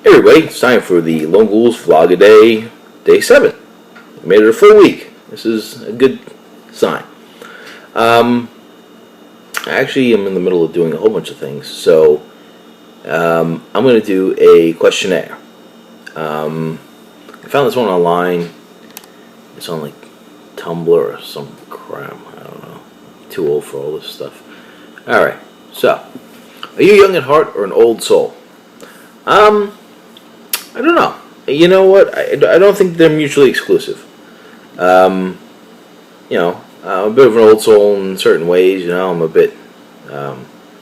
Hey everybody, it's time for the Lone Ghouls Vlog-A-Day, Day 7. We made it a full week. This is a good sign. Actually, I'm in the middle of doing a whole bunch of things, so I'm going to do a questionnaire. I found this one online. It's on like Tumblr or some crap. I don't know. Too old for all this stuff. Alright, so, are you young at heart or an old soul? I don't know. You know what? I don't think they're mutually exclusive. I'm a bit of an old soul in certain ways. You know, I'm a bit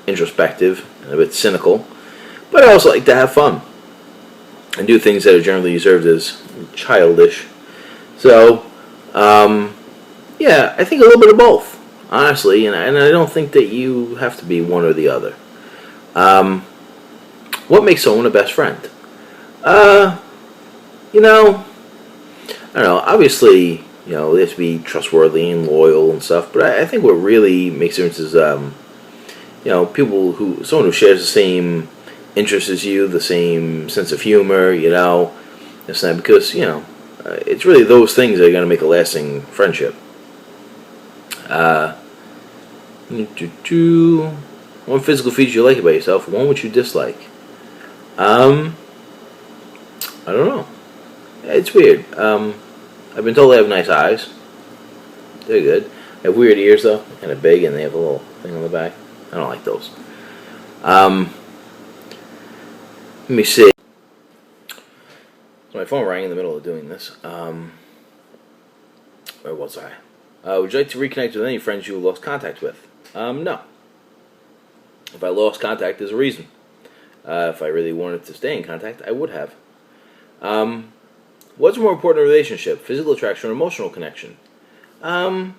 introspective and a bit cynical. But I also like to have fun and do things that are generally observed as childish. So, yeah, I think a little bit of both, honestly. And I don't think that you have to be one or the other. What makes someone a best friend? I don't know, obviously, they have to be trustworthy and loyal and stuff, but I think what really makes a difference is, someone who shares the same interests as you, the same sense of humor, it's not because, it's really those things that are going to make a lasting friendship. One physical feature you like about yourself, one which you dislike. I don't know. It's weird. I've been told I have nice eyes. They're good. I have weird ears, though. They're kind of big, and they have a little thing on the back. I don't like those. Let me see. So my phone rang in the middle of doing this. Where was I? Would you like to reconnect with any friends you lost contact with? No. If I lost contact, there's a reason. If I really wanted to stay in contact, I would have. What's more important in a relationship, physical attraction or emotional connection? I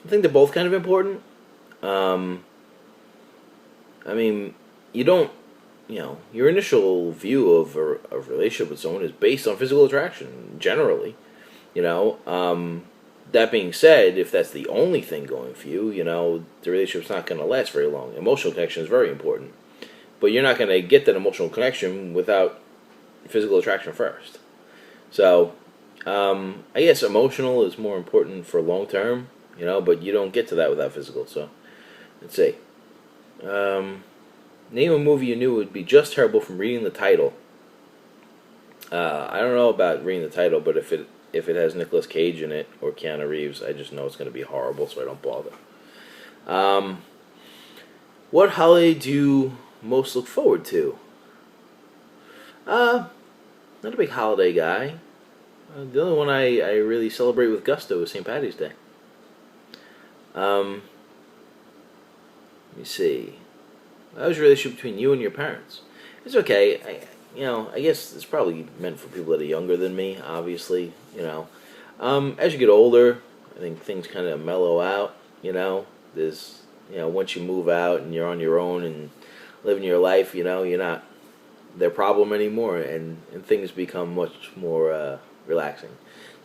think they're both kind of important. Your initial view of a relationship with someone is based on physical attraction, generally. That being said, if that's the only thing going for you, the relationship's not going to last very long. Emotional connection is very important. But you're not going to get that emotional connection without physical attraction first. So, I guess emotional is more important for long term, but you don't get to that without physical. So, let's see. Name a movie you knew would be just terrible from reading the title. I don't know about reading the title, but if it has Nicolas Cage in it or Keanu Reeves, I just know it's going to be horrible, so I don't bother. What holiday do you most look forward to? Not a big holiday guy. The only one I really celebrate with gusto is St. Paddy's Day. Let me see. How was your relationship between you and your parents? It's okay. I guess it's probably meant for people that are younger than me, obviously, As you get older, I think things kind of mellow out, There's, once you move out and you're on your own and living your life, you're not their problem anymore, and things become much more relaxing.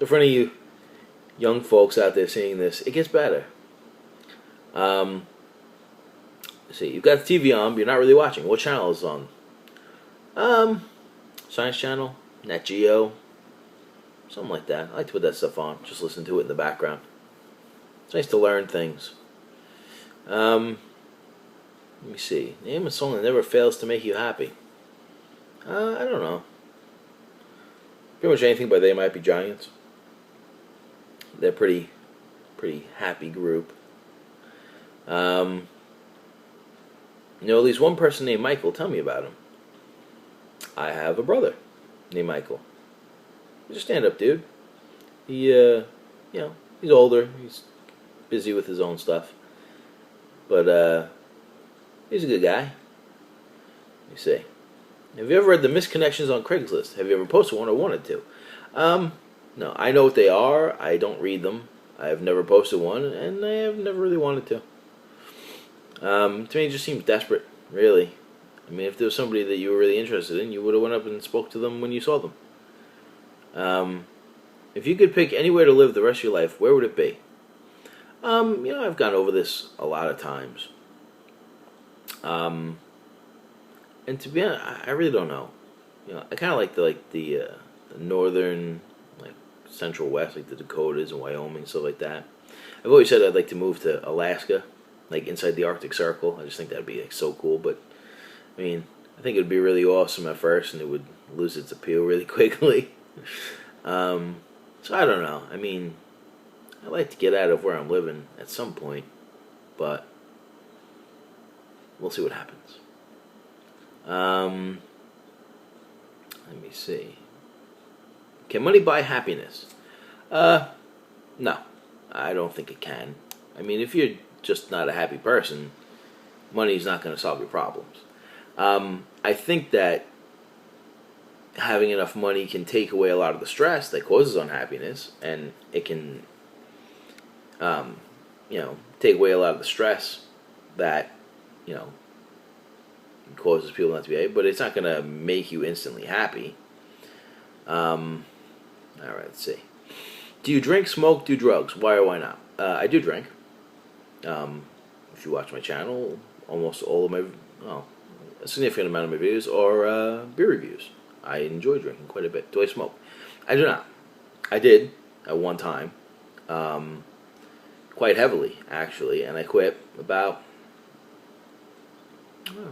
So for any of you young folks out there seeing this, it gets better. Let's see, you've got the TV on, but you're not really watching. What channel is it on? Science Channel, Nat Geo, something like that. I like to put that stuff on, just listen to it in the background. It's nice to learn things. Let me see. Name a song that never fails to make you happy. I don't know. Pretty much anything by They Might Be Giants. They're pretty happy group. At least one person named Michael. Tell me about him. I have a brother named Michael. He's a stand-up dude. He, he's older. He's busy with his own stuff. But, he's a good guy. Let me see. Have you ever read the misconnections on Craigslist? Have you ever posted one or wanted to? No, I know what they are. I don't read them. I have never posted one, and I have never really wanted to. To me, it just seems desperate, really. I mean, if there was somebody that you were really interested in, you would have went up and spoke to them when you saw them. If you could pick anywhere to live the rest of your life, where would it be? I've gone over this a lot of times. And to be honest, I really don't know. I kind of like the northern, like central west, like the Dakotas and Wyoming, stuff like that. I've always said I'd like to move to Alaska, like inside the Arctic Circle. I just think that'd be like so cool. But I mean, I think it would be really awesome at first, and it would lose its appeal really quickly. So I don't know. I mean, I'd like to get out of where I'm living at some point, but we'll see what happens. Let me see. Can money buy happiness? No, I don't think it can. I mean, if you're just not a happy person, money's not going to solve your problems. I think that having enough money can take away a lot of the stress that causes unhappiness, and it can, take away a lot of the stress that, causes people not to be happy, but it's not going to make you instantly happy. All right, let's see. Do you drink, smoke, do drugs? Why or why not? I do drink. If you watch my channel, almost all of a significant amount of my videos are beer reviews. I enjoy drinking quite a bit. Do I smoke? I do not. I did at one time, quite heavily actually, and I quit about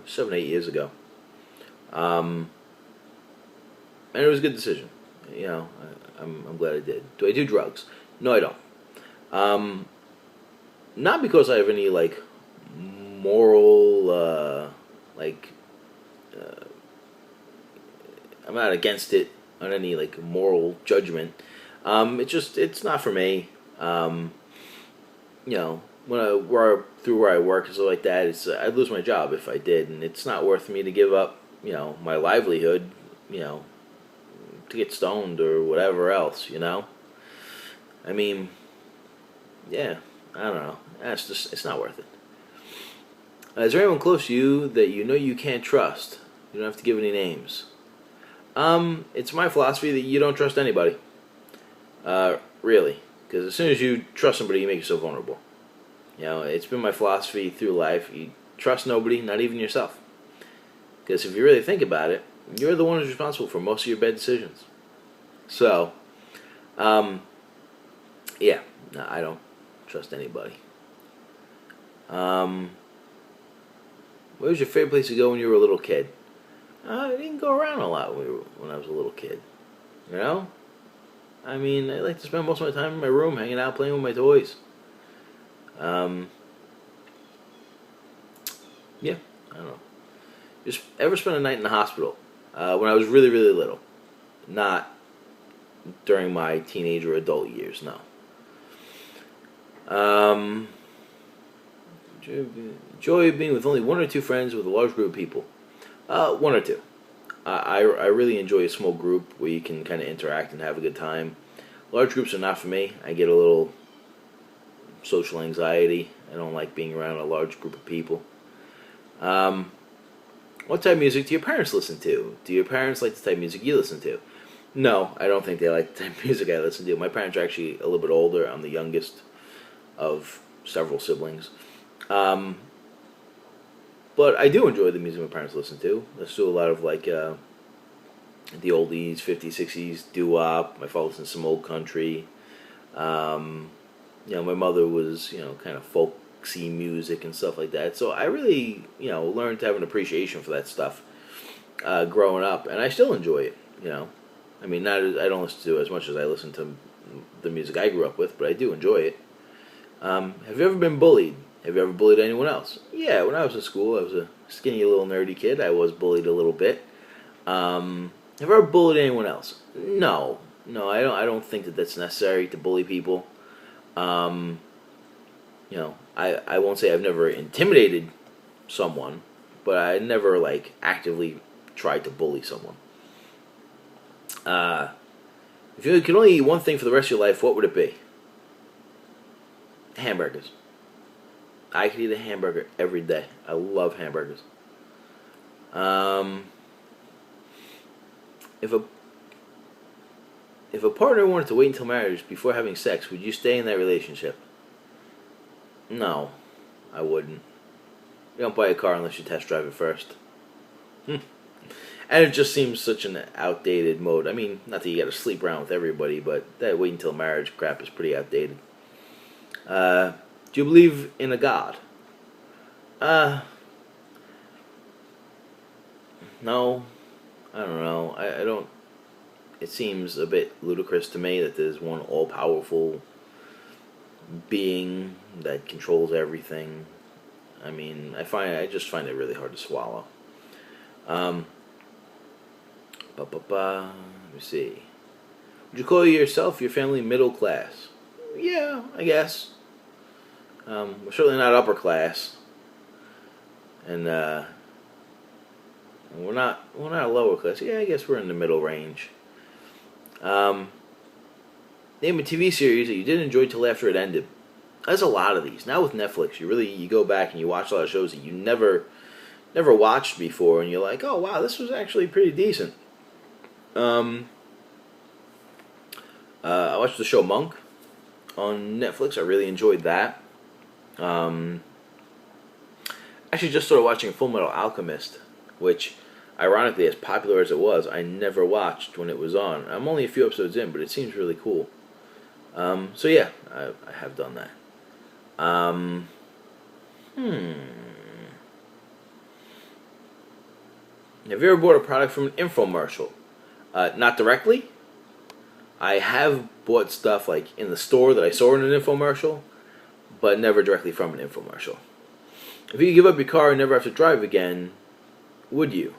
7, 8 years ago. And it was a good decision. I'm glad I did. Do I do drugs? No, I don't. Not because I have any moral I'm not against it on any moral judgment. It's not for me. Where I work and stuff like that, I'd lose my job if I did, and it's not worth me to give up my livelihood to get stoned or whatever else. I mean, yeah, I don't know. It's not worth it. Is there anyone close to you that you can't trust? You don't have to give any names. It's my philosophy that you don't trust anybody. Really. Because as soon as you trust somebody, you make yourself vulnerable. It's been my philosophy through life. You trust nobody, not even yourself. Because if you really think about it, you're the one who's responsible for most of your bad decisions. So, yeah, no, I don't trust anybody. Where was your favorite place to go when you were a little kid? I didn't go around a lot when I was a little kid. I mean, I like to spend most of my time in my room, hanging out, playing with my toys. Yeah, I don't know. Just ever spent a night in the hospital when I was really, really little. Not during my teenage or adult years, no. Joy of being with only one or two friends with a large group of people. One or two. I really enjoy a small group where you can kind of interact and have a good time. Large groups are not for me. I get a little social anxiety. I don't like being around a large group of people. What type of music do your parents listen to? Do your parents like the type of music you listen to? No, I don't think they like the type of music I listen to. My parents are actually a little bit older. I'm the youngest of several siblings. But I do enjoy the music my parents listen to. Listen to a lot of the oldies, 50s, 60s, doo-wop. My father listens to some old country. My mother was, kind of folksy music and stuff like that. So I really, learned to have an appreciation for that stuff growing up, and I still enjoy it. I mean, I don't listen to it as much as I listen to the music I grew up with, but I do enjoy it. Have you ever been bullied? Have you ever bullied anyone else? Yeah, when I was in school, I was a skinny little nerdy kid. I was bullied a little bit. Have I ever bullied anyone else? No, I don't think that that's necessary to bully people. I won't say I've never intimidated someone, but I never actively tried to bully someone. If you could only eat one thing for the rest of your life, what would it be? Hamburgers. I could eat a hamburger every day. I love hamburgers. If a partner wanted to wait until marriage before having sex, would you stay in that relationship? No, I wouldn't. You don't buy a car unless you test drive it first. And it just seems such an outdated mode. I mean, not that you got to sleep around with everybody, but that wait until marriage crap is pretty outdated. Do you believe in a god? Uh, no. I don't know. I don't. It seems a bit ludicrous to me that there's one all-powerful being that controls everything. I mean, I just find it really hard to swallow. Um, Let me see. Would you call yourself, your family, middle class? Yeah, I guess. We're certainly not upper class, and we're not lower class. Yeah, I guess we're in the middle range. Um, Name a TV series that you didn't enjoy till after it ended. There's a lot of these now with Netflix. You go back and you watch a lot of shows that you never watched before, and you're like, oh wow, this was actually pretty decent. I watched the show Monk on Netflix. I really enjoyed that. Actually, just started watching Full Metal Alchemist, which, ironically, as popular as it was, I never watched when it was on. I'm only a few episodes in, but it seems really cool. So yeah, I have done that. Have you ever bought a product from an infomercial? Not directly. I have bought stuff like in the store that I saw in an infomercial, but never directly from an infomercial. If you could give up your car and never have to drive again, would you?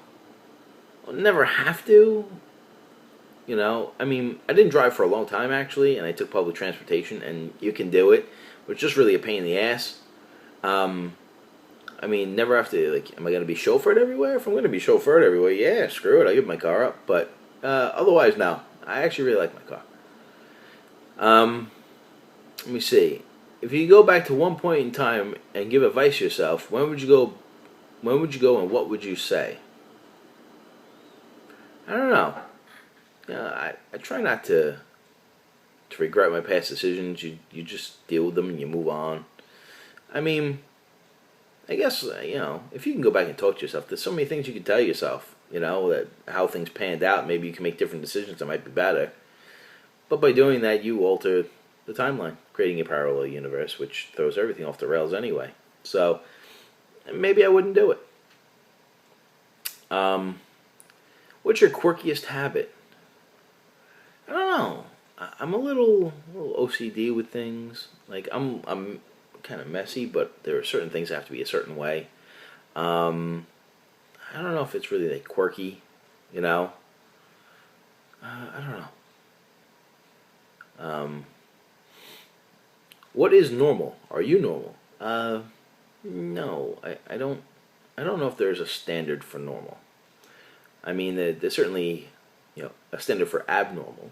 Well, never have to. You know, I mean, I didn't drive for a long time actually, and I took public transportation, and you can do it, but it's just really a pain in the ass. I mean, never have to, like, am I going to be chauffeured everywhere? If I'm going to be chauffeured everywhere, yeah, screw it, I'll give my car up. But otherwise, no. I actually really like my car. Let me see. If you go back to one point in time and give advice to yourself, when would you go? When would you go, and what would you say? I don't know. I try not to regret my past decisions. You just deal with them and you move on. I mean, I guess, if you can go back and talk to yourself, there's so many things you can tell yourself, that how things panned out. Maybe you can make different decisions that might be better. But by doing that, you alter the timeline, creating a parallel universe, which throws everything off the rails anyway. So, maybe I wouldn't do it. What's your quirkiest habit? I don't know. I'm a little OCD with things. Like, I'm kind of messy, but there are certain things that have to be a certain way. I don't know if it's really like quirky, I don't know. What is normal? Are you normal? No, I don't know if there's a standard for normal. I mean, there's certainly, a standard for abnormal,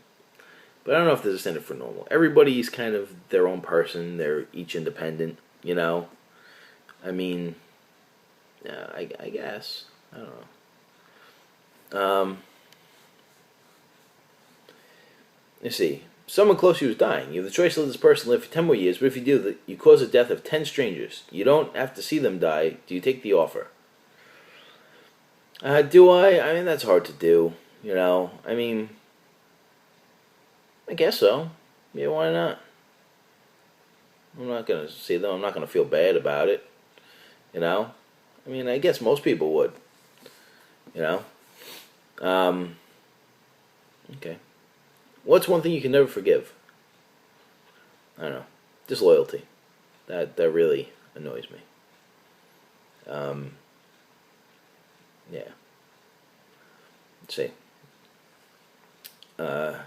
but I don't know if there's a standard for normal. Everybody's kind of their own person. They're each independent, I mean, I guess. I don't know. Let's see. Someone close to you is dying. You have the choice to let this person live for 10 more years, but if you do, you cause the death of 10 strangers. You don't have to see them die. Do you take the offer? Do I? I mean, that's hard to do, I mean, I guess so. Yeah, why not? I'm not going to see them. I'm not going to feel bad about it, I mean, I guess most people would, Okay. What's one thing you can never forgive? I don't know. Disloyalty. That really annoys me. Yeah. Let's see. I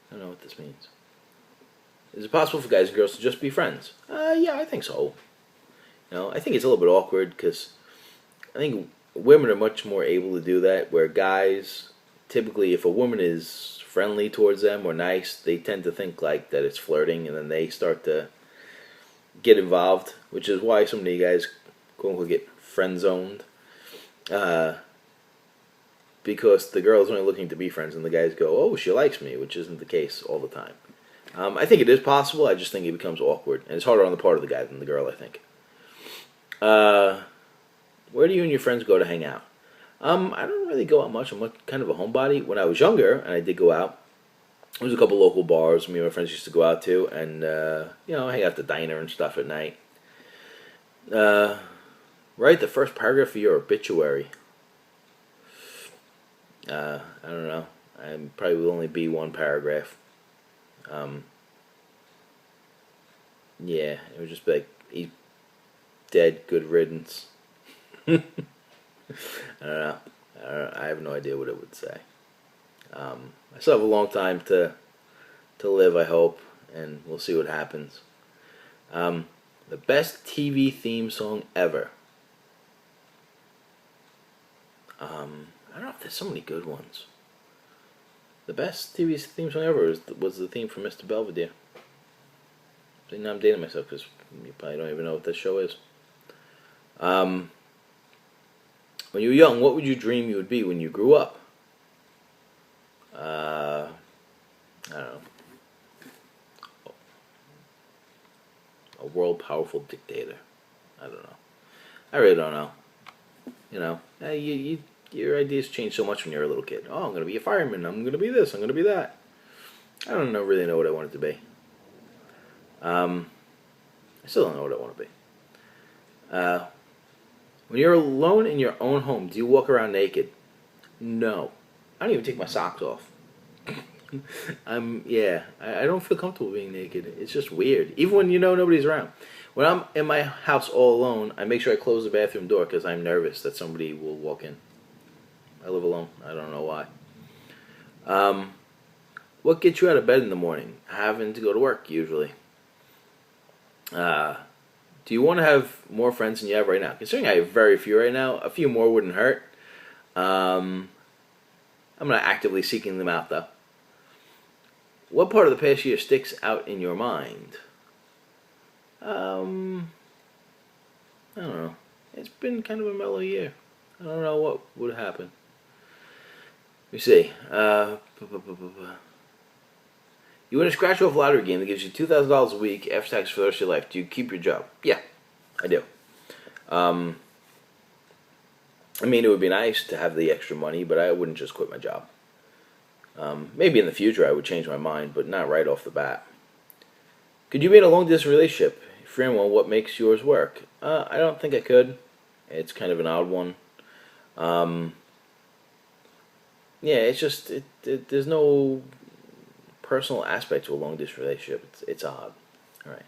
don't know what this means. Is it possible for guys and girls to just be friends? Yeah, I think so. I think it's a little bit awkward because I think women are much more able to do that, where guys, typically, if a woman is friendly towards them or nice, they tend to think like that it's flirting, and then they start to get involved, which is why so many guys, quote unquote, get friend zoned. Because the girl's only looking to be friends, and the guys go, oh, she likes me, which isn't the case all the time. I think it is possible. I just think it becomes awkward, and it's harder on the part of the guy than the girl, I think. Where do you and your friends go to hang out? I don't really go out much. I'm kind of a homebody. When I was younger, and I did go out, there was a couple local bars me and my friends used to go out to, and hang out at the diner and stuff at night. Write the first paragraph of your obituary. I don't know. I probably will only be one paragraph. Yeah, it would just be like, he's dead, good riddance. I don't know. I have no idea what it would say. I still have a long time to live, I hope, and we'll see what happens. The best TV theme song ever. I don't know if there's so many good ones. The best TV theme song ever was the theme from Mr. Belvedere. See, now I'm dating myself because you probably don't even know what this show is. When you were young, what would you dream you would be when you grew up? I don't know. A world powerful dictator. I don't know. I really don't know. Your ideas change so much when you're a little kid. Oh, I'm going to be a fireman. I'm going to be this. I'm going to be that. I don't really know what I want it to be. I still don't know what I want to be. When you're alone in your own home, do you walk around naked? No. I don't even take my socks off. I don't feel comfortable being naked. It's just weird. Even when nobody's around. When I'm in my house all alone, I make sure I close the bathroom door because I'm nervous that somebody will walk in. I live alone. I don't know why. What gets you out of bed in the morning? Having to go to work, usually. Do you want to have more friends than you have right now? Considering I have very few right now, a few more wouldn't hurt. I'm not actively seeking them out, though. What part of the past year sticks out in your mind? I don't know. It's been kind of a mellow year. I don't know what would happen. Let me see. You win a scratch-off lottery game that gives you $2,000 a week after tax for the rest of your life. Do you keep your job? Yeah, I do. It would be nice to have the extra money, but I wouldn't just quit my job. Maybe in the future I would change my mind, but not right off the bat. Could you be in a long-distance relationship? If you're in one, what makes yours work? I don't think I could. It's kind of an odd one. It's just, there's no personal aspect to a long-distance relationship. It's odd. All right.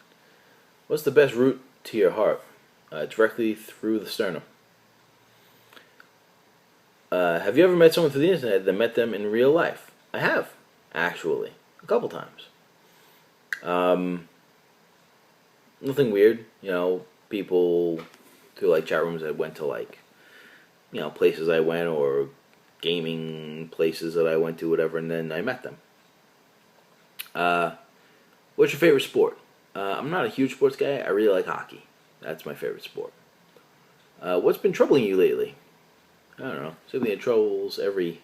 What's the best route to your heart? Directly through the sternum. Have you ever met someone through the internet that met them in real life? I have, actually, a couple times. Nothing weird, people through chat rooms that went to places I went or gaming places that I went to, whatever, and then I met them. What's your favorite sport? I'm not a huge sports guy. I really like hockey. That's my favorite sport. What's been troubling you lately? I don't know. Simply in troubles every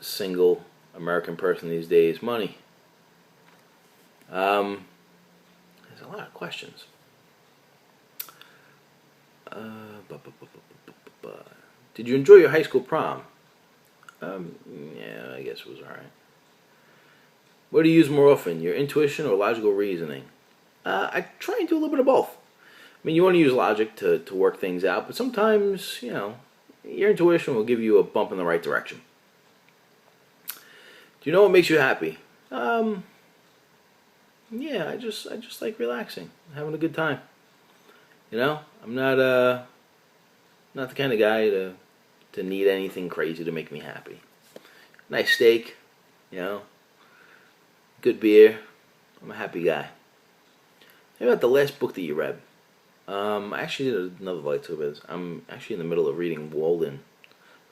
single American person these days. Money. There's a lot of questions. Did you enjoy your high school prom? Yeah, I guess it was alright. What do you use more often, your intuition or logical reasoning? I try and do a little bit of both. You want to use logic to work things out, but sometimes, your intuition will give you a bump in the right direction. Do you know what makes you happy? I just like relaxing, having a good time. I'm not the kind of guy to need anything crazy to make me happy. Nice steak, good beer. I'm a happy guy. How about the last book that you read? I actually did another voiceover. I'm actually in the middle of reading Walden,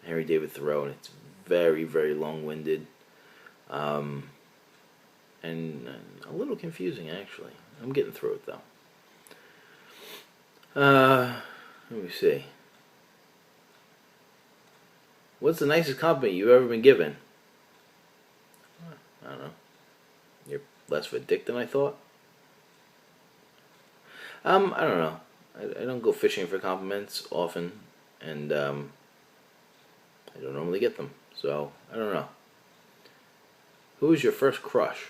Henry David Thoreau, and it's very, very long-winded, and a little confusing, actually. I'm getting through it, though. Let me see. What's the nicest compliment you've ever been given? I don't know. You're less of a dick than I thought. I don't know. I don't go fishing for compliments often, and I don't normally get them. So I don't know. Who was your first crush?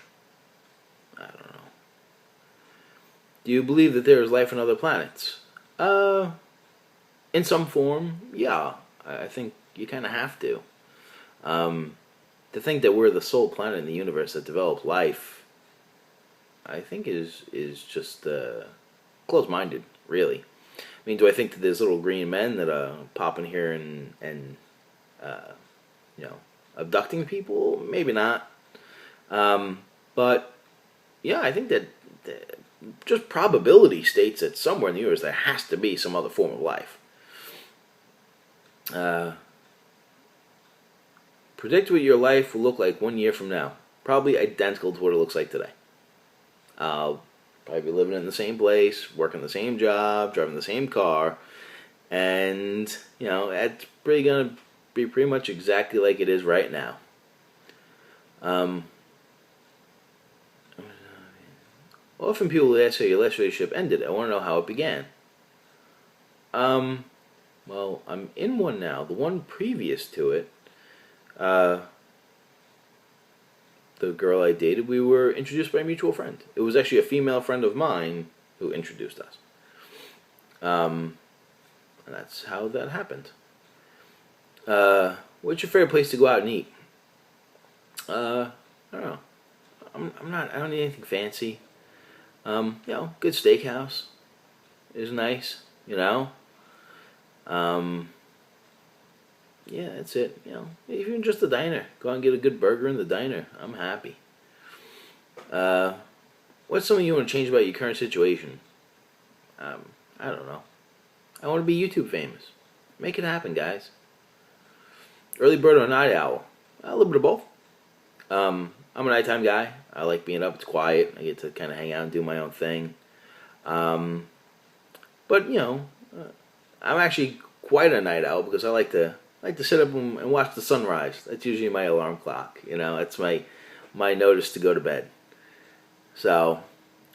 I don't know. Do you believe that there is life on other planets? In some form, yeah. I think you kind of have to. To think that we're the sole planet in the universe that develops life, I think is just close-minded, really. I mean, do I think that there's little green men that pop in here and you know, abducting people? Maybe not. But yeah, I think that just probability states that somewhere in the universe there has to be some other form of life. Predict what your life will look like 1 year from now. Probably identical to what it looks like today. I'll probably be living in the same place, working the same job, driving the same car, and it's pretty gonna be pretty much exactly like it is right now. Often people ask how your last relationship ended. I want to know how it began. Well, I'm in one now. The one previous to it, the girl I dated, we were introduced by a mutual friend. It was actually a female friend of mine who introduced us. And that's how that happened. What's your favorite place to go out and eat? I don't know. I don't need anything fancy. Good steakhouse is nice. Yeah, that's it. Even just a diner. Go out and get a good burger in the diner. I'm happy. What's something you want to change about your current situation? I don't know. I want to be YouTube famous. Make it happen, guys. Early bird or night owl? A little bit of both. I'm a nighttime guy. I like being up. It's quiet. I get to kind of hang out and do my own thing. But I'm actually quite a night owl because I like to sit up and watch the sunrise. That's usually my alarm clock. That's my notice to go to bed. So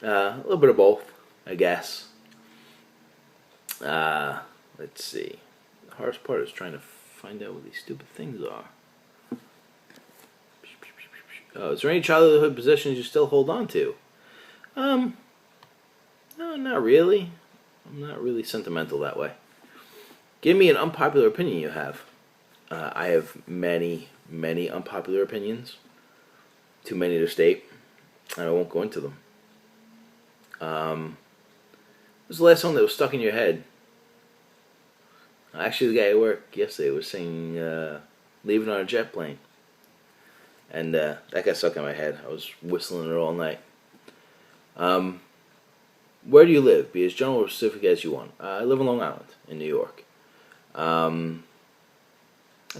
a little bit of both, I guess. Let's see. The hardest part is trying to find out what these stupid things are. Oh, is there any childhood possessions you still hold on to? No, not really. I'm not really sentimental that way. Give me an unpopular opinion you have. I have many, many unpopular opinions. Too many to state. And I won't go into them. What was the last song that was stuck in your head? Actually, the guy at work yesterday was singing Leaving on a Jet Plane. And that got stuck in my head. I was whistling it all night. Where do you live? Be as general or specific as you want. I live in Long Island, in New York. That's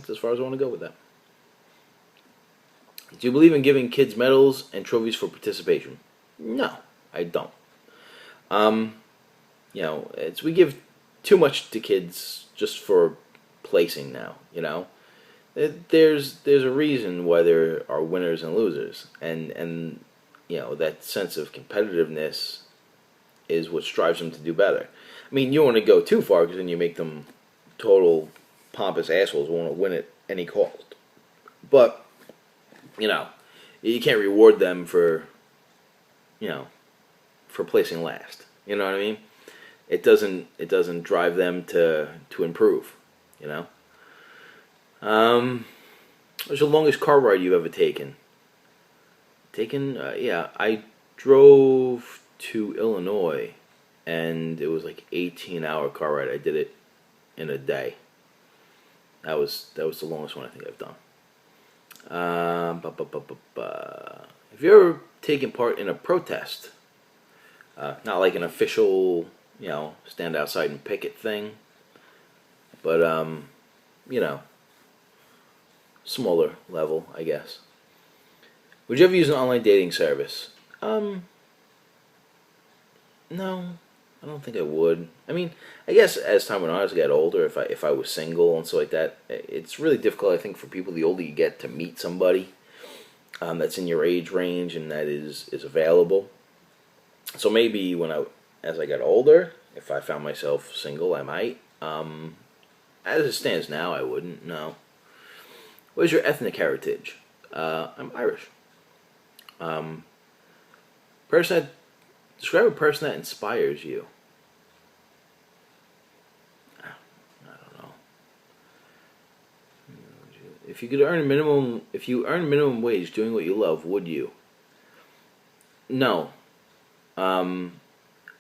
as far as I want to go with that. Do you believe in giving kids medals and trophies for participation? No, I don't. We give too much to kids just for placing now. There's a reason why there are winners and losers, and that sense of competitiveness is what strives them to do better. I mean, you don't want to go too far because then you make them total pompous assholes who want to win at any cost. But you can't reward them for placing last. You know what I mean? It doesn't drive them to improve. What's the longest car ride you've ever taken? Yeah, I drove to Illinois, and it was like 18-hour car ride. I did it in a day. That was the longest one I think I've done. Have you ever taken part in a protest? Not like an official, stand outside and picket thing, but smaller level, I guess. Would you ever use an online dating service? No, I don't think I would. I mean, I guess as time went on, as I got older, if I was single and stuff like that, it's really difficult, I think, for people the older you get to meet somebody that's in your age range and that is available. So maybe as I got older, If I found myself single, I might. As it stands now, I wouldn't. No. What is your ethnic heritage? I'm Irish. Um, person that, describe a person that inspires you. I don't know. If you could earn a minimum, if you earn minimum wage doing what you love, would you? No. Um,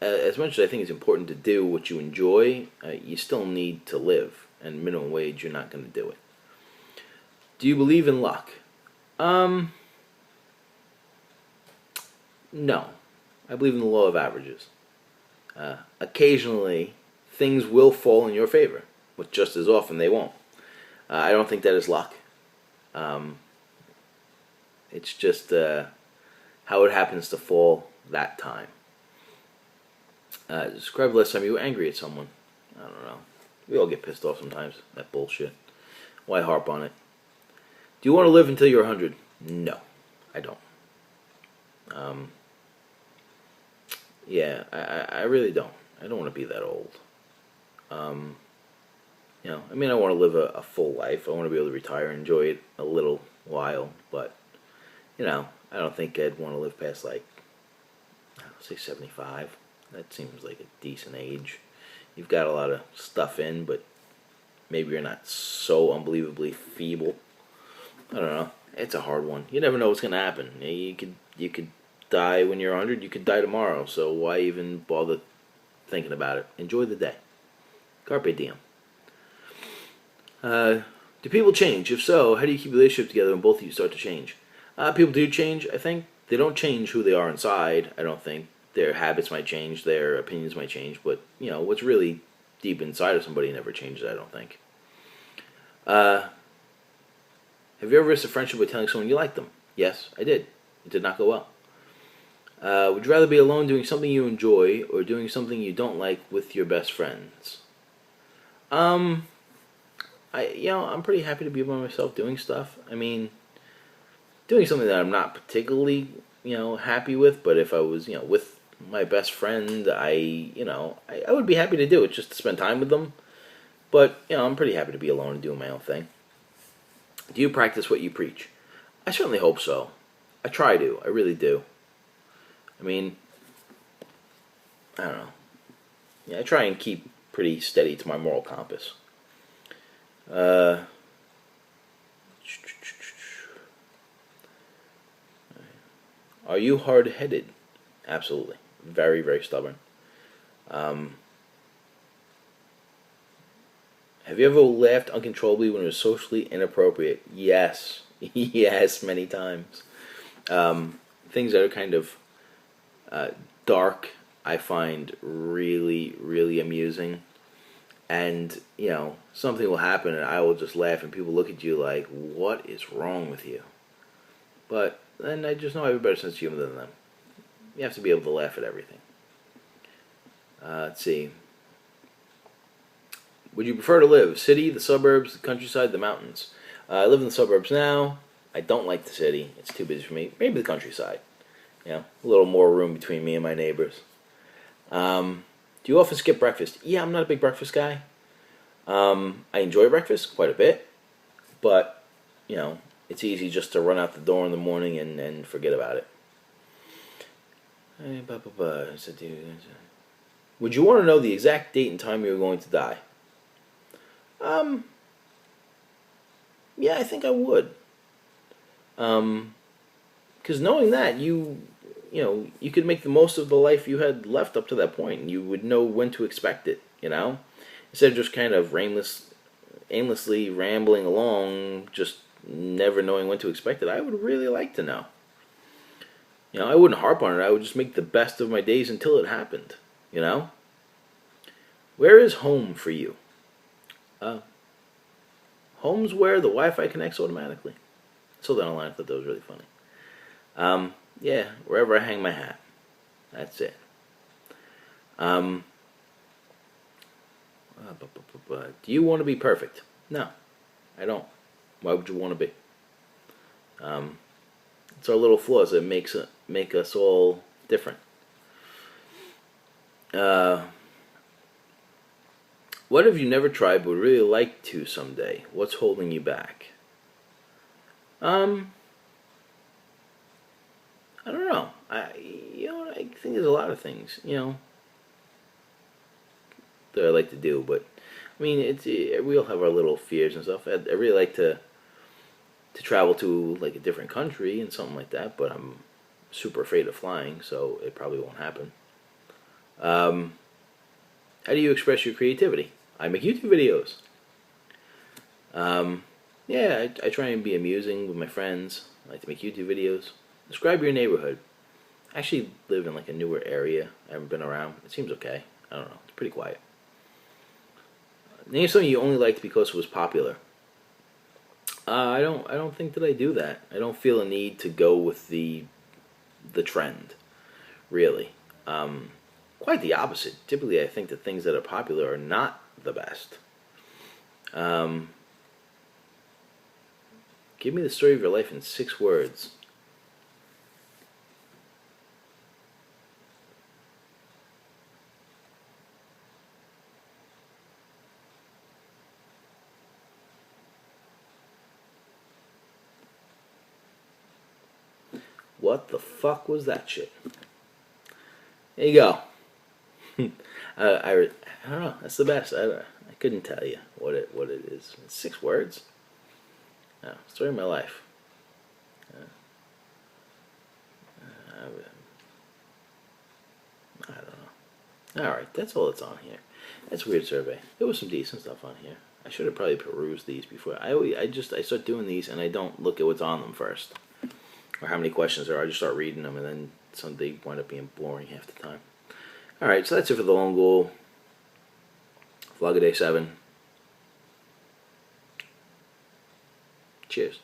as much as I think it's important to do what you enjoy, you still need to live, and minimum wage, you're not going to do it. Do you believe in luck? No. I believe in the law of averages. Occasionally, things will fall in your favor, but just as often they won't. I don't think that is luck. Um, it's just how it happens to fall that time. Describe the last time you were angry at someone. I don't know. We all get pissed off sometimes. That bullshit. Why harp on it? Do you want to live until you're 100? No, I don't. Yeah, I really don't. I don't want to be that old. I mean, I want to live a full life. I want to be able to retire and enjoy it a little while. But, I don't think I'd want to live past, like, say 75. That seems like a decent age. You've got a lot of stuff in, but maybe you're not so unbelievably feeble. I don't know. It's a hard one. You never know what's going to happen. You could die when you're 100. You could die tomorrow. So why even bother thinking about it? Enjoy the day. Carpe diem. Do people change? If so, how do you keep a relationship together when both of you start to change? People do change, I think. They don't change who they are inside, I don't think. Their habits might change, their opinions might change, but, what's really deep inside of somebody never changes, I don't think. Have you ever risked a friendship by telling someone you like them? Yes, I did. It did not go well. Would you rather be alone doing something you enjoy or doing something you don't like with your best friends? I'm pretty happy to be by myself doing stuff. I mean, doing something that I'm not particularly, happy with, but if I was, with my best friend, I would be happy to do it just to spend time with them. But, I'm pretty happy to be alone and doing my own thing. Do you practice what you preach? I certainly hope so. I try to. I really do. I mean, I don't know. Yeah, I try and keep pretty steady to my moral compass. Are you hard-headed? Absolutely. Very, very stubborn. Have you ever laughed uncontrollably when it was socially inappropriate? Yes. Yes, many times. Things that are kind of dark, I find really, really amusing. And, something will happen and I will just laugh and people look at you like, what is wrong with you? But then I just know I have a better sense of humor than them. You have to be able to laugh at everything. Let's see. Would you prefer to live city, the suburbs, the countryside, the mountains? I live in the suburbs now. I don't like the city. It's too busy for me. Maybe the countryside. A little more room between me and my neighbors. Do you often skip breakfast? Yeah, I'm not a big breakfast guy. I enjoy breakfast quite a bit, but, it's easy just to run out the door in the morning and forget about it. Would you want to know the exact date and time you're going to die? Yeah, I think I would. Because knowing that, you could make the most of the life you had left up to that point, and you would know when to expect it, Instead of just kind of aimlessly rambling along, just never knowing when to expect it, I would really like to know. I wouldn't harp on it. I would just make the best of my days until it happened, Where is home for you? Home's where the Wi-Fi connects automatically. So that online, I thought that was really funny. Yeah, wherever I hang my hat. That's it. Do you want to be perfect? No, I don't. Why would you want to be? It's our little flaws that make us all different. What have you never tried but would really like to someday? What's holding you back? I don't know. I think there's a lot of things, that I like to do, but I mean, we all have our little fears and stuff. I really like to travel to like a different country and something like that, but I'm super afraid of flying, so it probably won't happen. How do you express your creativity? I make YouTube videos. Yeah, I try and be amusing with my friends. I like to make YouTube videos. Describe your neighborhood. I actually live in like a newer area. I haven't been around. It seems okay. I don't know. It's pretty quiet. Name something you only liked because it was popular. I don't think that I do that. I don't feel a need to go with the trend, really. Quite the opposite. Typically, I think the things that are popular are not the best. Um, Give me the story of your life in 6 words. What the fuck was that shit? There you go. I don't know. That's the best. I couldn't tell you what it is. 6 words. No, story of my life. I don't know. All right, that's all that's on here. That's a weird survey. There was some decent stuff on here. I should have probably perused these before. I start doing these and I don't look at what's on them first, or how many questions there are. I just start reading them and then some they wind up being boring half the time. All right, so that's it for the Lone Ghoul. Vlog of Day 7. Cheers.